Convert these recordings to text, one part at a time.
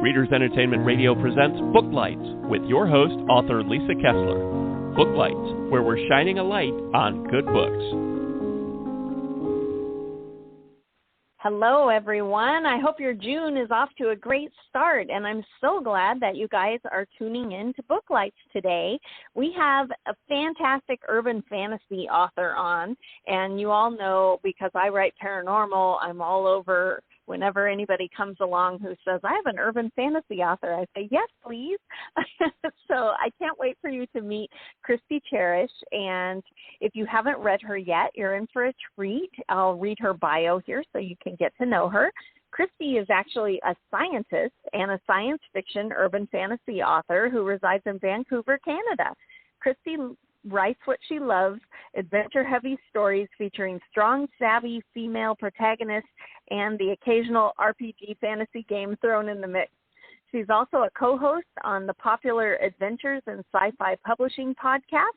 Readers Entertainment Radio presents Book Lights with your host, author Lisa Kessler. Book Lights, where we're shining a light on good books. Hello, everyone. I hope your June is off to a great start, and I'm so glad that you guys are tuning in to Book Lights today. We have a fantastic urban fantasy author on, and you all know because I write paranormal, I'm all over. Whenever anybody comes along who says, I have an urban fantasy author, I say, yes, please. So I can't wait for you to meet Kristi Charish. And if you haven't read her yet, you're in for a treat. I'll read her bio here so you can get to know her. Kristi is actually a scientist and a science fiction urban fantasy author who resides in Vancouver, Canada. Kristi writes what she loves, adventure-heavy stories featuring strong, savvy female protagonists and the occasional RPG fantasy game thrown in the mix. She's also a co-host on the popular Adventures in Sci-Fi Publishing podcast.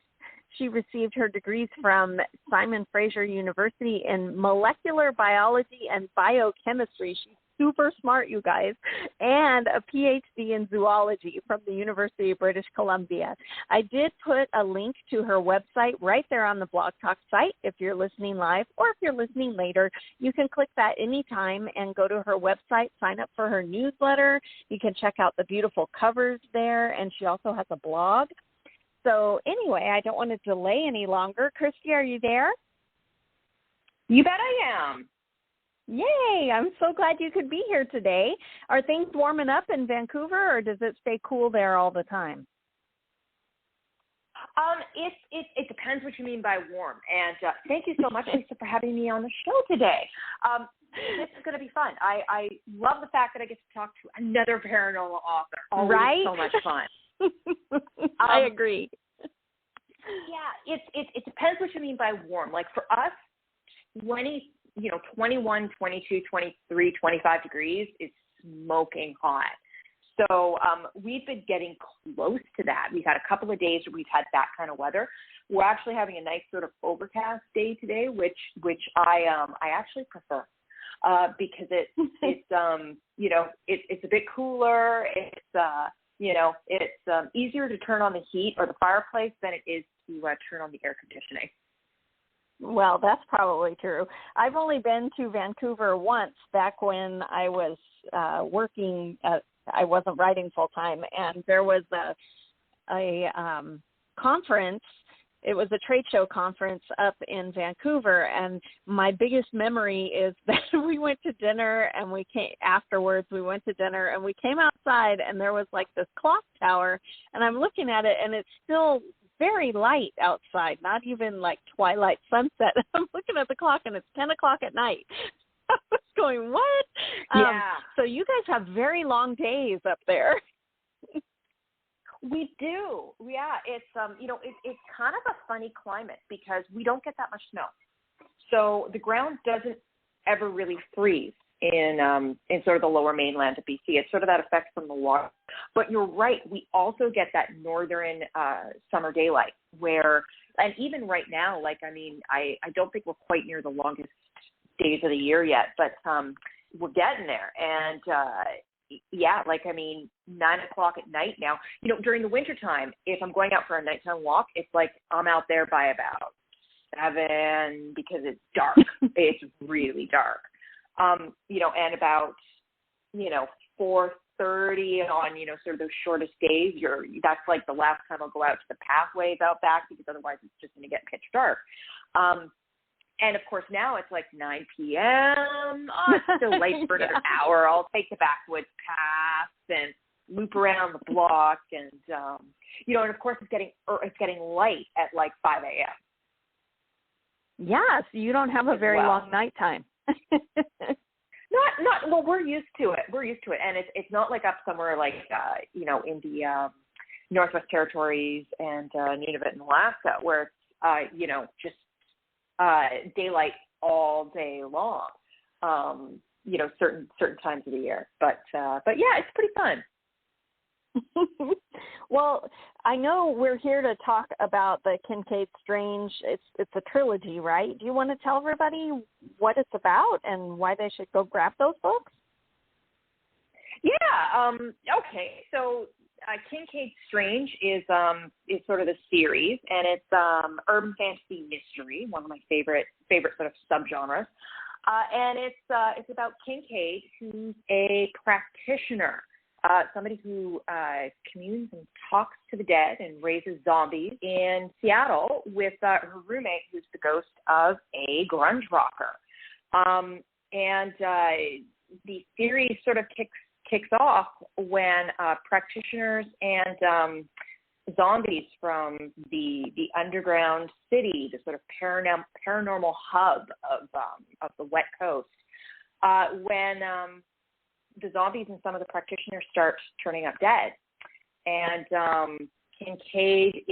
She received her degrees from Simon Fraser University in molecular biology and biochemistry. She's super smart, you guys, and a PhD in zoology from the University of British Columbia. I did put a link to her website right there on the Blog Talk site if you're listening live, or if you're listening later, you can click that anytime and go to her website, sign up for her newsletter. You can check out the beautiful covers there, and she also has a blog. So anyway, I don't want to delay any longer. Kristi, are you there? You bet I am. Yay! I'm so glad you could be here today. Are things warming up in Vancouver, or does it stay cool there all the time? It depends what you mean by warm. And thank you so much, Lisa, for having me on the show today. This is going to be fun. I love the fact that I get to talk to another paranormal author. Always right? So much fun. I agree. Yeah, it depends what you mean by warm. Like for us, 21, 22, 23, 25 degrees is smoking hot. So we've been getting close to that. We've had a couple of days where we've had that kind of weather. We're actually having a nice sort of overcast day today, which I actually prefer because it's a bit cooler. It's easier to turn on the heat or the fireplace than it is to turn on the air conditioning. Well, that's probably true. I've only been to Vancouver once back when I was working. I wasn't writing full time, and there was a conference. It was a trade show conference up in Vancouver, and my biggest memory is that we went to dinner, and we came afterwards. We went to dinner, and we came outside, and there was like this clock tower, and I'm looking at it, and it's still very light outside, not even like twilight sunset. I'm looking at the clock, and it's 10 o'clock at night. I was going, what? Yeah. So you guys have very long days up there. We do. Yeah, it's it's kind of a funny climate because we don't get that much snow. So the ground doesn't ever really freeze in sort of the lower mainland of BC. It's sort of that effect from the water. But you're right, we also get that northern summer daylight where, and even right now, I don't think we're quite near the longest days of the year yet, but we're getting there. And 9 o'clock at night now, during the wintertime, if I'm going out for a nighttime walk, it's like I'm out there by about 7 because it's dark. It's really dark. And about, 4:30 on, sort of those shortest days, that's like the last time I'll go out to the pathways out back because otherwise it's just going to get pitch dark. And of course now it's like 9 p.m. It's still late for another hour. I'll take the backwoods path and loop around the block, and and of course it's getting light at like 5 a.m. Yeah, so you don't have a very long nighttime. Well, we're used to it. And it's not like up somewhere like in the Northwest Territories and Nunavut and Alaska where it's just daylight all day long. Certain times of the year. But yeah, it's pretty fun. Well, I know we're here to talk about the Kincaid Strange. It's a trilogy, right? Do you want to tell everybody what it's about and why they should go grab those books? Yeah. Okay. So Kincaid Strange is sort of the series, and it's urban fantasy mystery, one of my favorite sort of subgenres. And it's about Kincaid, who's a practitioner, somebody who communes and talks to the dead and raises zombies in Seattle with her roommate, who's the ghost of a grunge rocker. And the series sort of kicks off when practitioners and zombies from the underground city, the sort of paranormal hub of the West Coast, when the zombies and some of the practitioners start turning up dead, and Kincaid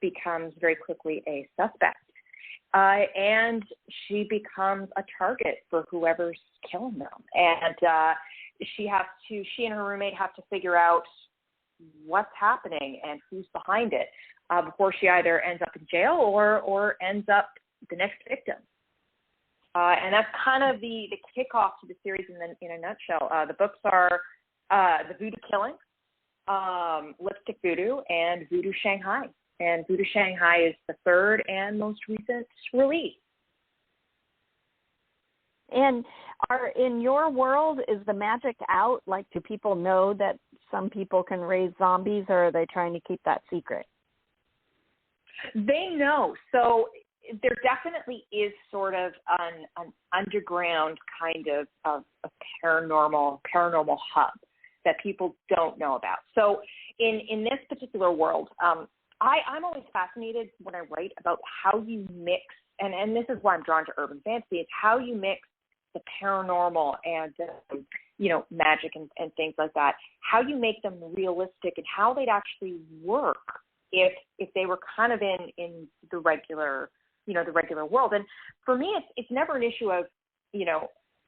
becomes very quickly a suspect. And she becomes a target for whoever's killing them. And she and her roommate have to figure out what's happening and who's behind it before she either ends up in jail or ends up the next victim. And that's kind of the kickoff to the series in a nutshell. The books are The Voodoo Killing, Lipstick Voodoo, and Voodoo Shanghai. And Voodoo Shanghai is the third and most recent release. And in your world, is the magic out? Like, do people know that some people can raise zombies, or are they trying to keep that secret? They know. So there definitely is sort of an underground kind of a paranormal hub that people don't know about. So in this particular world, I'm always fascinated when I write about how you mix, and this is why I'm drawn to urban fantasy, it's how you mix the paranormal and, magic and things like that, how you make them realistic and how they'd actually work if they were kind of in the regular world. And for me, it's never an issue of,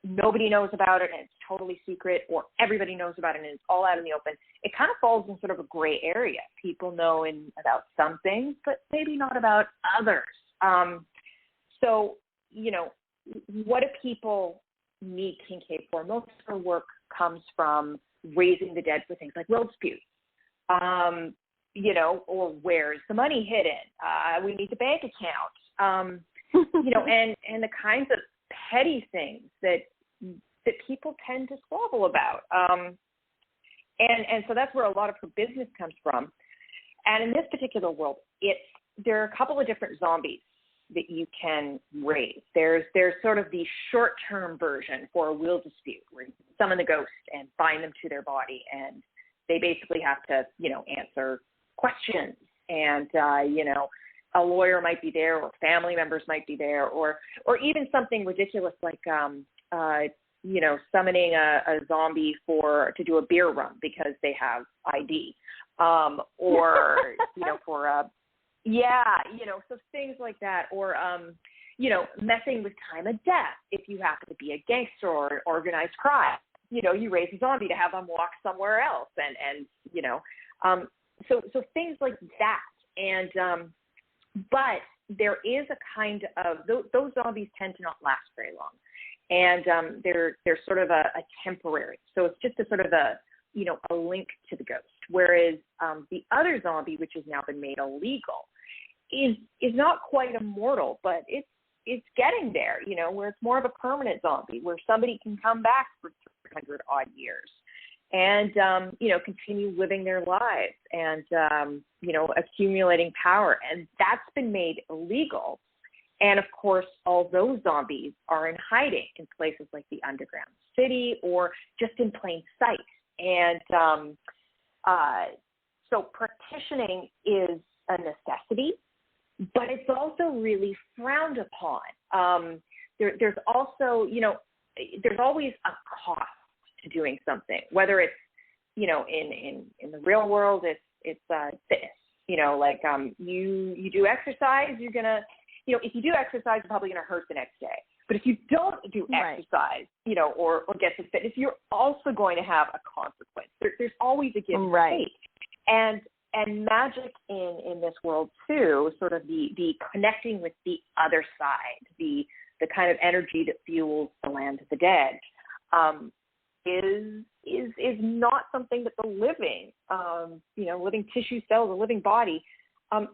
nobody knows about it and it's totally secret, or everybody knows about it and it's all out in the open. It kind of falls in sort of a gray area. People know about some things, but maybe not about others. So, what do people need Kincaid for? Most of her work comes from raising the dead for things like will disputes, or where's the money hidden? We need the bank account, and the kinds of petty things that people tend to squabble about. And so that's where a lot of her business comes from. And in this particular world, there are a couple of different zombies that you can raise. There's sort of the short-term version for a will dispute, where you summon the ghost and bind them to their body, and they basically have to, answer questions. And, a lawyer might be there, or family members might be there, or even something ridiculous like, summoning a zombie to do a beer run because they have ID, or so things like that, or messing with time of death if you happen to be a gangster or organized crime. You raise a zombie to have them walk somewhere else, and so things like that. And but there is a kind of those zombies tend to not last very long. And they're sort of a temporary. So it's just a sort of a link to the ghost. Whereas the other zombie, which has now been made illegal, is not quite immortal, but it's getting there, where it's more of a permanent zombie, where somebody can come back for 300 odd years and, continue living their lives and, accumulating power. And that's been made illegal. And, of course, all those zombies are in hiding in places like the underground city or just in plain sight. And so partitioning is a necessity, but it's also really frowned upon. There's also, there's always a cost to doing something, whether it's, in the real world, it's fitness. You do exercise, you're going to, if you do exercise, you're probably going to hurt the next day. But if you don't do exercise, or get some fitness, you're also going to have a consequence. There's always a give and take. And magic in this world too, sort of the connecting with the other side, the kind of energy that fuels the land of the dead, is not something that the living, living tissue cells, a living body,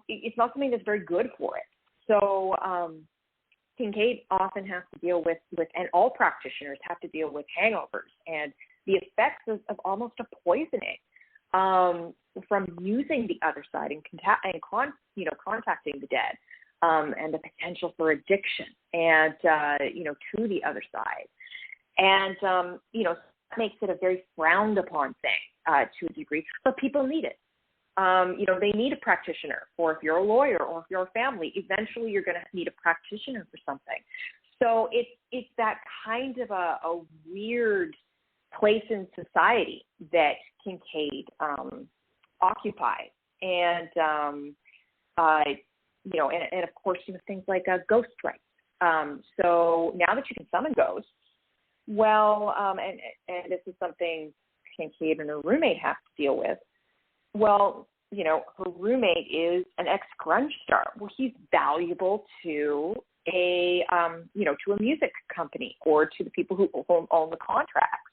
it's not something that's very good for it. So Kincaid often has to deal with, and all practitioners have to deal with hangovers and the effects of almost a poisoning from using the other side and contacting the dead, and the potential for addiction and to the other side, and that makes it a very frowned upon thing to a degree, but people need it. They need a practitioner, or if you're a lawyer or if you're a family, eventually you're going to need a practitioner for something. So it's that kind of a weird place in society that Kincaid occupies. And, and of course, things like ghost rights. So now that you can summon ghosts, well, and this is something Kincaid and her roommate have to deal with. Well, her roommate is an ex-grunge star. Well, he's valuable to a music company, or to the people who own the contracts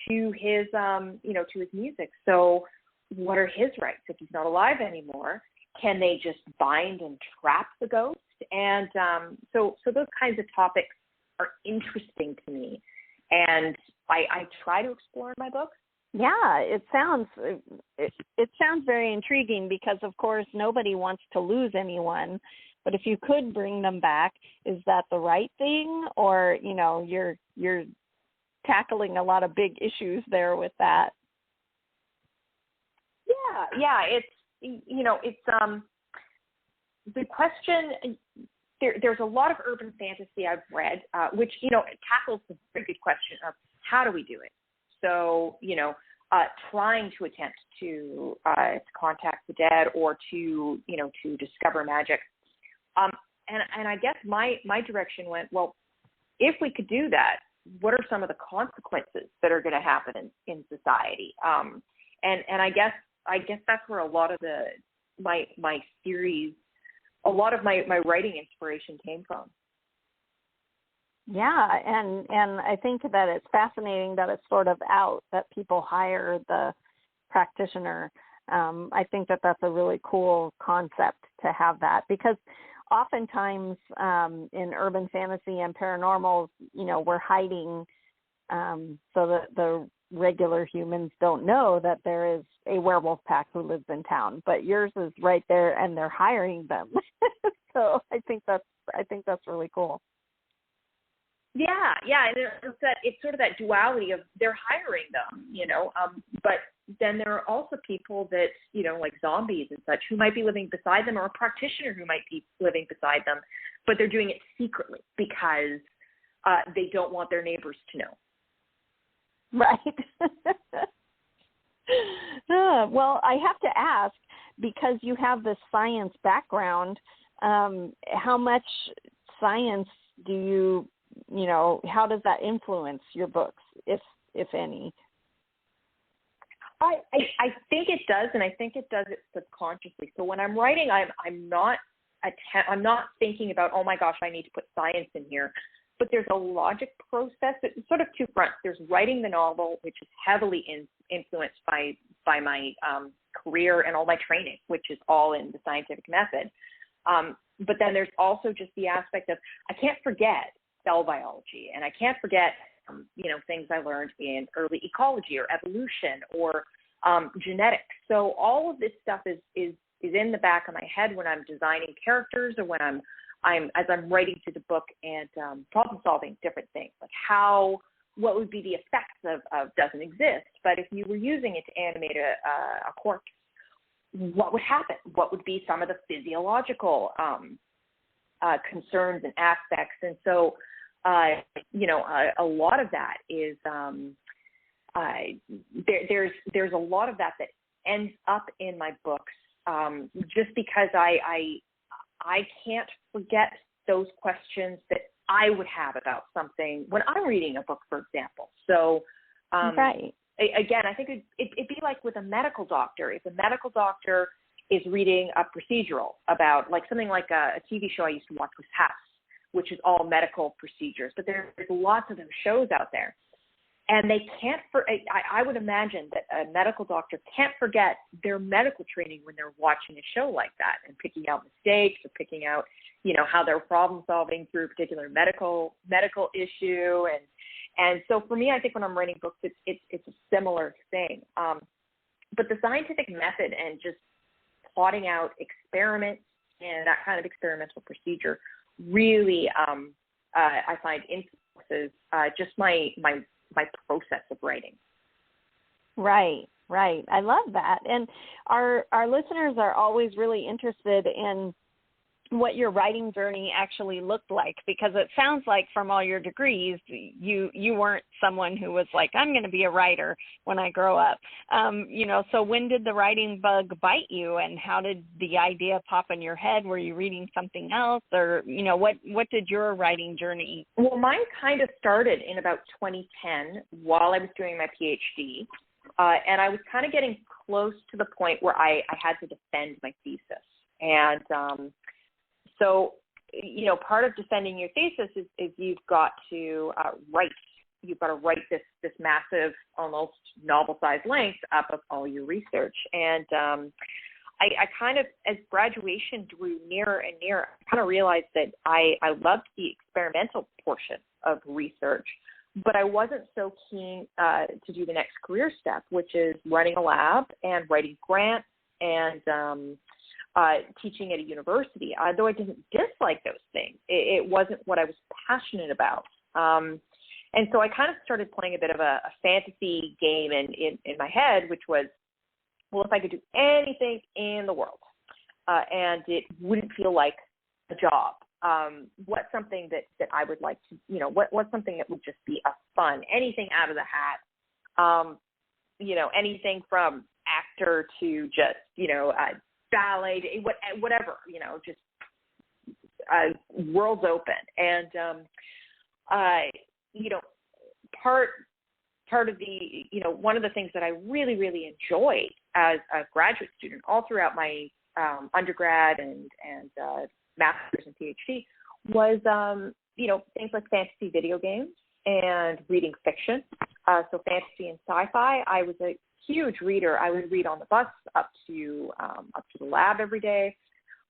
to his, to his music. So what are his rights if he's not alive anymore? Can they just bind and trap the ghost? And so those kinds of topics are interesting to me, and I try to explore in my books. Yeah, it sounds very intriguing, because of course nobody wants to lose anyone, but if you could bring them back, is that the right thing? Or you're tackling a lot of big issues there with that. Yeah, it's the question. There's a lot of urban fantasy I've read, which tackles the very good question of how do we do it. So, trying to attempt to contact the dead, or to discover magic. And I guess my direction went, well, if we could do that, what are some of the consequences that are going to happen in society? And I guess that's where a lot of my series, a lot of my writing inspiration came from. Yeah, and I think that it's fascinating that it's sort of out that people hire the practitioner. I think that that's a really cool concept to have that, because oftentimes in urban fantasy and paranormal, we're hiding so that the regular humans don't know that there is a werewolf pack who lives in town. But yours is right there, and they're hiring them. So I think that's really cool. Yeah, and it's sort of that duality of they're hiring them, but then there are also people that, like zombies and such, who might be living beside them, or a practitioner who might be living beside them, but they're doing it secretly because they don't want their neighbors to know. Right. Well, I have to ask, because you have this science background, how much science do you how does that influence your books, if any? I think it does, and I think it does it subconsciously. So when I'm writing, I'm not thinking about, oh my gosh, I need to put science in here. But there's a logic process. It's sort of two fronts. There's writing the novel, which is heavily influenced by my career and all my training, which is all in the scientific method. But then there's also just the aspect of, I can't forget cell biology, and I can't forget, things I learned in early ecology or evolution or genetics. So all of this stuff is in the back of my head when I'm designing characters, or when as I'm writing through the book and problem solving different things, like what would be the effects of doesn't exist, but if you were using it to animate a corpse, what would happen? What would be some of the physiological concerns and aspects? And so, a lot of that is there's a lot of that ends up in my books, just because I can't forget those questions that I would have about something when I'm reading a book, for example. So, right. Again, I think it'd be like with a medical doctor. If a medical doctor is reading a procedural about, like, something like a TV show I used to watch was House, which is all medical procedures, but there's lots of those shows out there. And they can't, I would imagine that a medical doctor can't forget their medical training when they're watching a show like that and picking out mistakes or picking out, how they're problem solving through a particular medical issue. And so for me, I think when I'm writing books, it's a similar thing. But the scientific method and just plotting out experiments and that kind of experimental procedure really, I find influences just my process of writing. Right. I love that. And our listeners are always really interested in what your writing journey actually looked like, because it sounds like from all your degrees, you weren't someone who was like, I'm going to be a writer when I grow up. So when did the writing bug bite you, and how did the idea pop in your head? Were you reading something else, or, what did your writing journey? Well, mine kind of started in about 2010 while I was doing my PhD. And I was kind of getting close to the point where I had to defend my thesis. And, so, part of defending your thesis is you've got to write. You've got to write this massive, almost novel-sized length up of all your research. And I kind of, as graduation drew nearer and nearer, I kind of realized that I loved the experimental portion of research, but I wasn't so keen to do the next career step, which is running a lab and writing grants and teaching at a university. Though I didn't dislike those things, it wasn't what I was passionate about. And so I kind of started playing a bit of a fantasy game in my head, which was, well, if I could do anything in the world and it wouldn't feel like a job, what's something that I would like to, what's something that would just be a fun, anything out of the hat, anything from actor to just, ballet, whatever, just worlds open. And, part of the, one of the things that I really, really enjoyed as a graduate student all throughout my undergrad and master's and PhD was, things like fantasy video games and reading fiction. So fantasy and sci-fi. I was a huge reader. I would read on the bus up to the lab every day.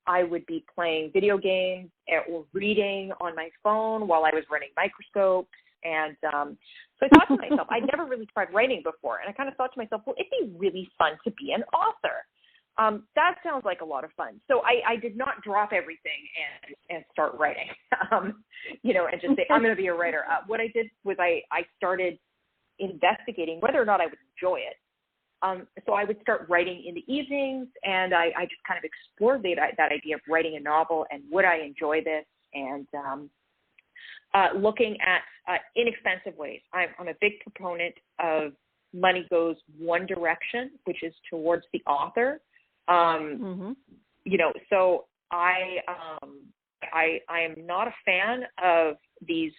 I would be playing video games or reading on my phone while I was running microscopes. And so I thought to myself, I'd never really tried writing before. And I kind of thought to myself, well, it'd be really fun to be an author. That sounds like a lot of fun. So I did not drop everything and start writing, and just say, I'm going to be a writer. What I did was I started investigating whether or not I would enjoy it. So I would start writing in the evenings, and I just kind of explored that idea of writing a novel, and would I enjoy this, and looking at inexpensive ways. I'm a big proponent of money goes one direction, which is towards the author. So I am not a fan of these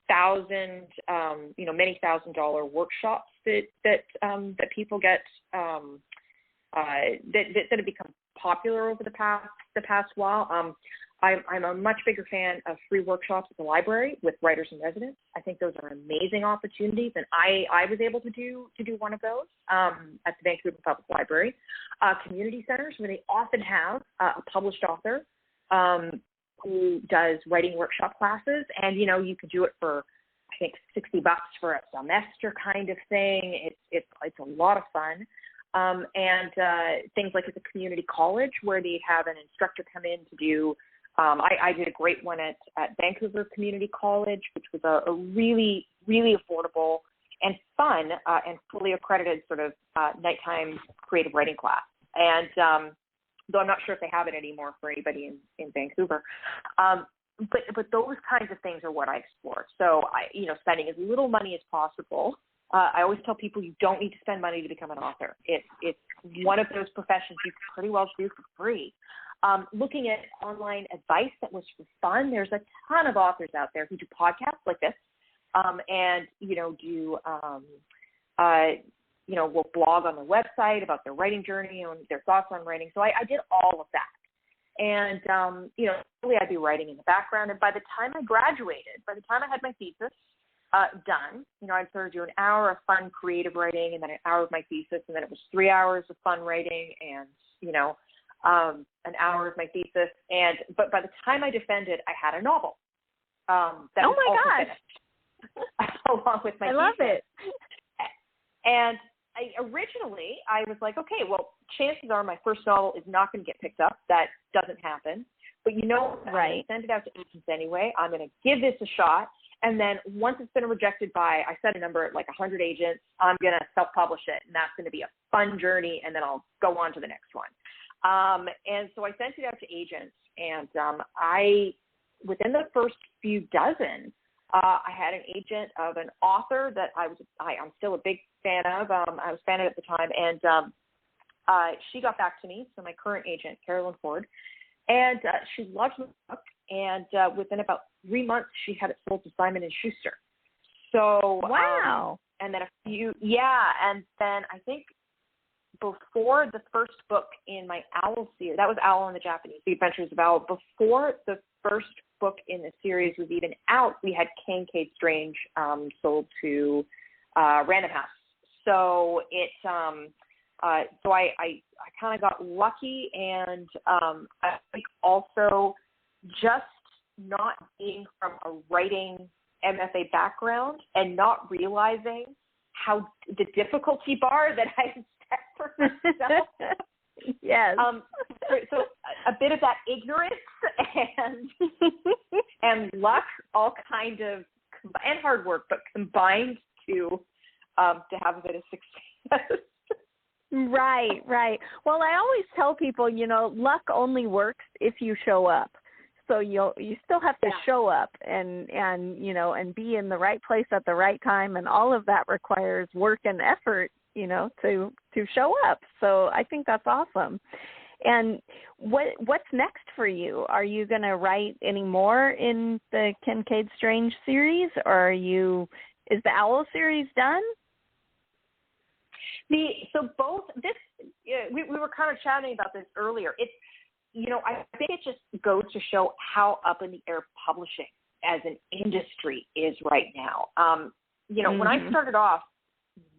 many $1,000 workshops that people get that have become popular over the past while. I'm a much bigger fan of free workshops at the library with writers in residence. I think those are amazing opportunities, and I was able to do one of those at the Vancouver Public Library. Community centers, where they often have a published author who does writing workshop classes, and you could do it for, I think, $60 for a semester kind of thing. It's a lot of fun. And things like at the community college, where they have an instructor come in to do. I did a great one at Vancouver Community College, which was a really, really affordable and fun and fully accredited sort of nighttime creative writing class. And though I'm not sure if they have it anymore for anybody in Vancouver. But those kinds of things are what I explore. So spending as little money as possible. I always tell people you don't need to spend money to become an author. It's one of those professions you can pretty well do for free. Looking at online advice that was for fun, there's a ton of authors out there who do podcasts like this, and will blog on their website about their writing journey and their thoughts on writing. So I did all of that, and really I'd be writing in the background. And by the time I graduated, by the time I had my thesis, done. I'd sort of do an hour of fun creative writing and then an hour of my thesis, and then it was 3 hours of fun writing and, an hour of my thesis. But by the time I defended, I had a novel. That oh was my also gosh. finished, along with my I love thesis. it. And originally I was like, okay, well, chances are my first novel is not going to get picked up. That doesn't happen. But right. I'm going to send it out to agents anyway. I'm going to give this a shot. And then once it's been rejected by, I set a number at like 100 agents, I'm going to self-publish it. And that's going to be a fun journey. And then I'll go on to the next one. And so I sent it out to agents. And within the first few dozen, I had an agent of an author that I'm still a big fan of. I was a fan of it at the time. And she got back to me. So my current agent, Carolyn Ford. And she loved my book. And within about 3 months, she had it sold to Simon & Schuster. So, wow. And then and then I think before the first book in my Owl series, that was Owl and the Japanese, The Adventures of Owl. Before the first book in the series was even out, we had Kincaid Strange sold to Random House. So I kind of got lucky, and I think also just not being from a writing MFA background and not realizing how the difficulty bar that I set for myself. Yes. So a bit of that ignorance and luck, all kind of, and hard work, but combined to have a bit of success. Right. Well, I always tell people, luck only works if you show up. So you still have to show up and be in the right place at the right time, and all of that requires work and effort, to show up. So I think that's awesome. And what's next for you? Are you going to write any more in the Kincaid Strange series, or is the Owl series done? So both this, we were kind of chatting about this earlier. It's, I think it just goes to show how up in the air publishing as an industry is right now. When I started off,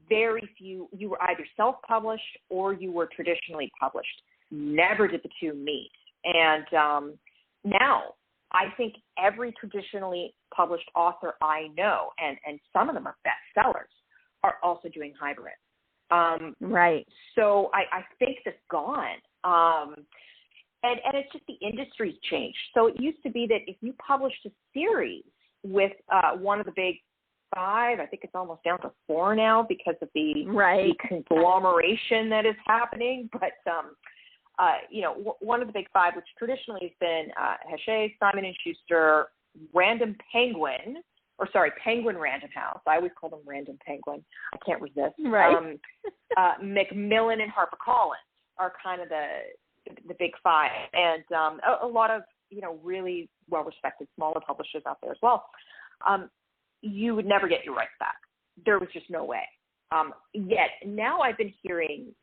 very few, you were either self-published or you were traditionally published. Never did the two meet. And now I think every traditionally published author I know, and some of them are bestsellers, are also doing hybrid. Right. So I think that's gone. And it's just the industry's changed. So it used to be that if you published a series with one of the big five, I think it's almost down to 4 now because of the conglomeration that is happening. But, one of the big five, which traditionally has been Hachette, Simon & Schuster, Penguin Random House. I always call them Random Penguin. I can't resist. Right. Macmillan and HarperCollins are kind of the big five, and a lot of really well-respected smaller publishers out there as well. You would never get your rights back. There was just no way. Yet now I've been hearing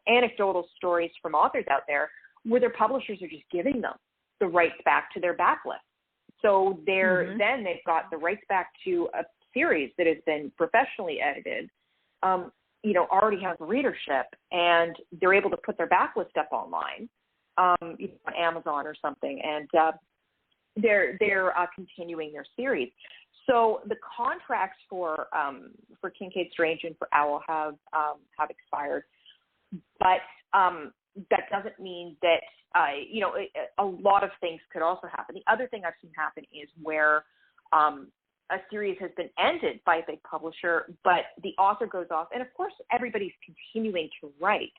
anecdotal stories from authors out there where their publishers are just giving them the rights back to their backlist. So then they've got the rights back to a series that has been professionally edited, already has readership, and they're able to put their backlist up online, on Amazon or something, and they're continuing their series. So the contracts for Kincaid Strange and for Owl have expired, but that doesn't mean that a lot of things could also happen. The other thing I've seen happen is where a series has been ended by a big publisher, but the author goes off, and of course everybody's continuing to write,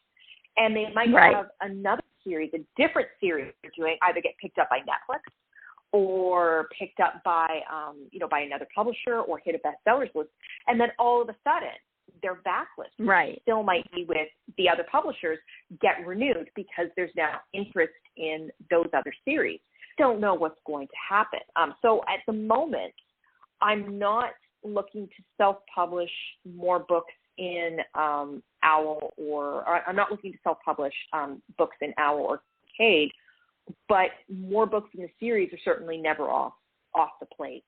and they might have another series, a different series they're doing, either get picked up by Netflix or picked up by by another publisher or hit a bestsellers list, and then all of a sudden their backlist still might be with the other publishers get renewed because there's now interest in those other series. Don't know what's going to happen. So at the moment, I'm not looking to self-publish more books in Owl, or I'm not looking to self-publish books in Owl or Kincaid, but more books in the series are certainly never off off the plate.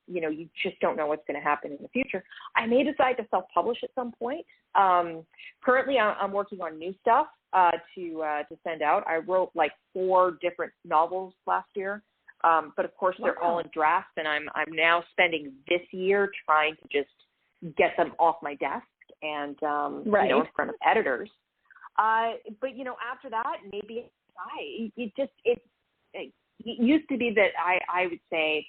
You just don't know what's going to happen in the future. I may decide to self-publish at some point. Currently, I'm working on new stuff to send out. I wrote like 4 different novels last year, but of course they're all in drafts, and I'm now spending this year trying to just get them off my desk and in front of editors. But after that, maybe it used to be that I would say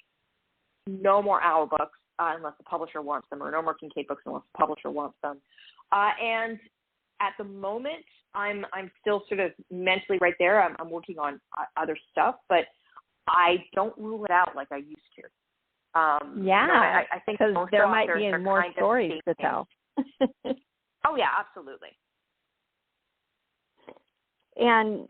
no more Owl books unless the publisher wants them, or no more Kincaid books unless the publisher wants them. And at the moment, I'm still sort of mentally right there. I'm working on other stuff, but I don't rule it out like I used to. I think because there might be more stories to tell. Oh yeah, absolutely. And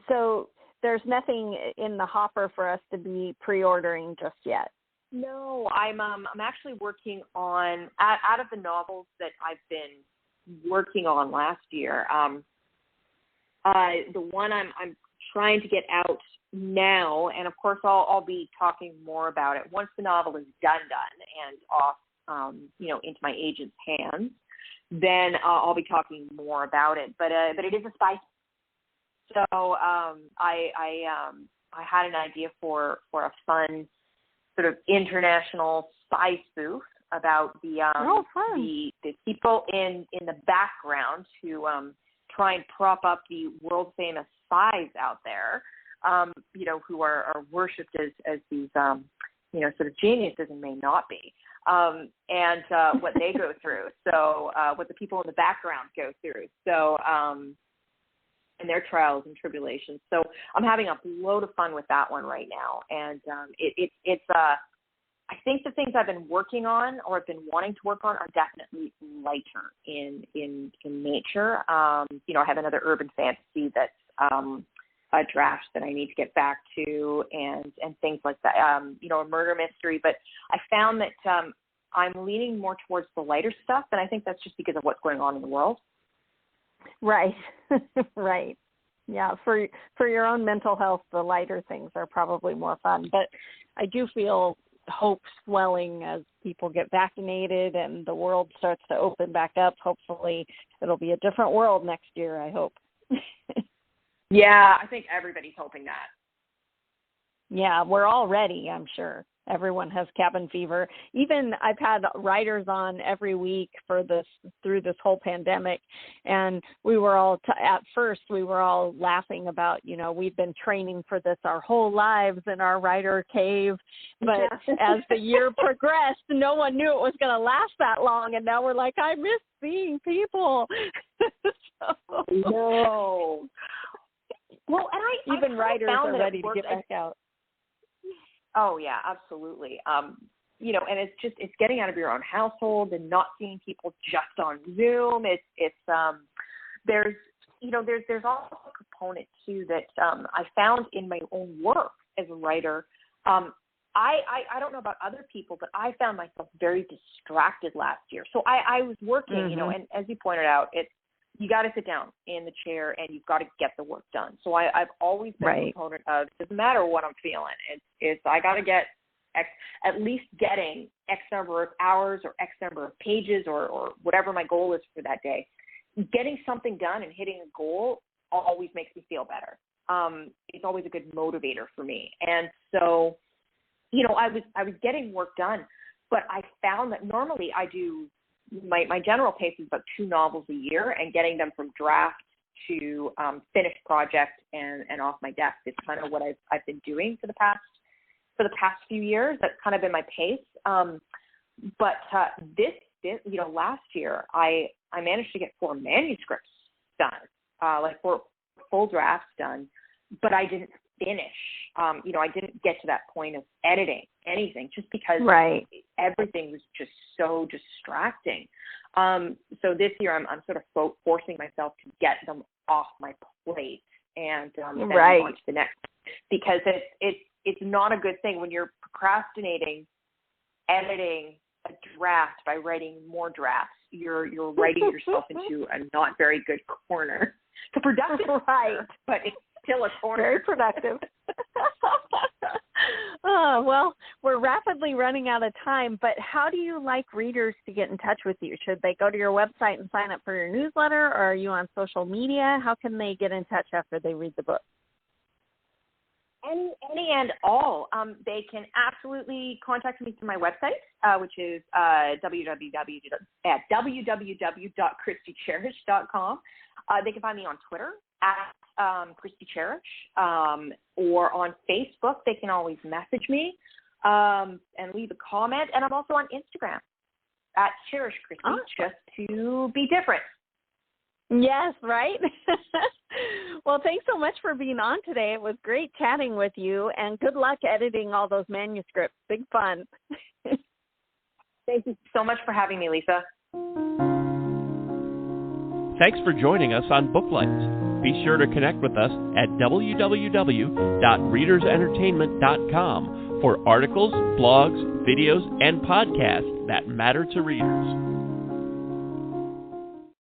so there's nothing in the hopper for us to be pre-ordering just yet. No, I'm actually working on out of the novels that I've been working on last year. The one I'm trying to get out now, and of course I'll be talking more about it once the novel is done and off, into my agent's hands. Then I'll be talking more about it. But it is a spy. So I had an idea for a fun sort of international spy spoof about the people in the background who try and prop up the world famous spies out there, who are worshipped as these sort of geniuses and may not be, and what they go through. So what the people in the background go through. So and their trials and tribulations. So I'm having a load of fun with that one right now. And it's I think the things I've been working on or have been wanting to work on are definitely lighter in nature. I have another urban fantasy that's a draft that I need to get back to and things like that, a murder mystery. But I found that I'm leaning more towards the lighter stuff, and I think that's just because of what's going on in the world. Right. Right. Yeah. For your own mental health, the lighter things are probably more fun. But I do feel hope swelling as people get vaccinated and the world starts to open back up. Hopefully it'll be a different world next year, I hope. Yeah, I think everybody's hoping that. Yeah, we're all ready, I'm sure. Everyone has cabin fever. Even I've had writers on every week through this whole pandemic, and we were all at first we were all laughing about, we've been training for this our whole lives in our writer cave, but as the year progressed, no one knew it was going to last that long, and now we're like, I miss seeing people. No. Well, and even writers are ready to get back out. Oh yeah, absolutely. And it's getting out of your own household and not seeing people just on Zoom. There's also a component too that I found in my own work as a writer. I don't know about other people, but I found myself very distracted last year. So I was working, and as you pointed out, you got to sit down in the chair and you've got to get the work done. So I've always been a proponent of, it doesn't matter what I'm feeling. It's I got to get at least getting X number of hours or X number of pages or whatever my goal is for that day. Getting something done and hitting a goal always makes me feel better. It's always a good motivator for me. And so, I was getting work done, but I found that normally I do my general pace is about 2 novels a year, and getting them from draft to finished project and off my desk is kind of what I've been doing for the past few years. That's kind of been my pace. But this last year I managed to get 4 manuscripts done, 4 full drafts done, but I didn't finish. I didn't get to that point of editing anything just because everything was just so distracting. So this year I'm sort of forcing myself to get them off my plate and then move on to the next, because it's not a good thing when you're procrastinating editing a draft by writing more drafts. You're writing yourself into a not very good corner. It's a productive corner, but it's still a corner. Very productive. Well, we're rapidly running out of time, but how do you like readers to get in touch with you? Should they go to your website and sign up for your newsletter, or are you on social media? How can they get in touch after they read the book? Any and all. They can absolutely contact me through my website, which is www.kristicharish.com. They can find me on Twitter at Kristi Charish, or on Facebook. They can always message me and leave a comment. And I'm also on Instagram at Charish Kristi, just to be different. Yes, right? Well, thanks so much for being on today. It was great chatting with you, and good luck editing all those manuscripts. Big fun. Thank you so much for having me, Lisa. Thanks for joining us on Booklights. Be sure to connect with us at www.readersentertainment.com for articles, blogs, videos, and podcasts that matter to readers.